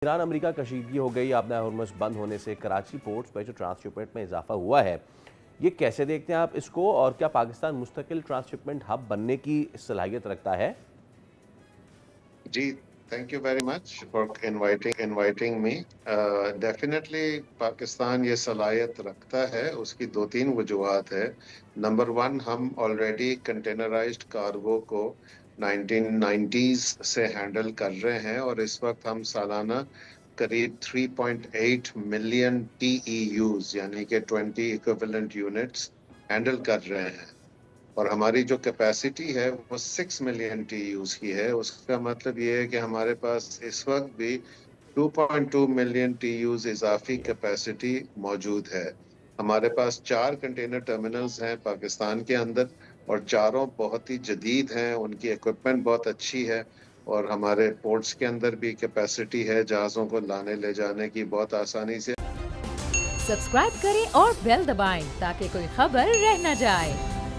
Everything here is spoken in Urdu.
ایران امریکہ کشیدگی ہو گئی. آبنہ ہرمز بند ہونے سے کراچی پورٹ اسپیشل ٹرانسشپمنٹ میں اضافہ ہوا ہے. یہ کیسے دیکھتے ہیں آپ اس کو، اور کیا پاکستان مستقل ٹرانسشپمنٹ ہب بننے کی صلاحیت رکھتا ہے؟ جی thank you very much for inviting me. Definitely Pakistan یہ صلاحیت رکھتا ہے. اس کی دو تین وجوہات ہے. نمبر ون، ہم آلریڈی کنٹینرائزڈ کارگو کو 1990s سے ہینڈل کر رہے ہیں، اور اس وقت ہم سالانہ قریب 3.8 ملین ٹی ای یوز یعنی کہ 20 ایکویولنٹ یونٹس ہینڈل کر رہے ہیں. اور ہماری جو کیپیسٹی ہے وہ 6 ملین ٹی یوز کی ہے. اس کا مطلب یہ ہے کہ ہمارے پاس اس وقت بھی 2.2 ملین ٹی یوز اضافی کیپیسٹی موجود ہے. ہمارے پاس 4 کنٹینر ٹرمینلز ہیں پاکستان کے اندر، اور چاروں بہت ہی جدید ہیں. ان کی ایکوپمنٹ بہت اچھی ہے، اور ہمارے پورٹس کے اندر بھی کیپیسٹی ہے جہازوں کو لانے لے جانے کی بہت آسانی سے. سبسکرائب کریں اور بیل دبائیں تاکہ کوئی خبر رہ نہ جائے.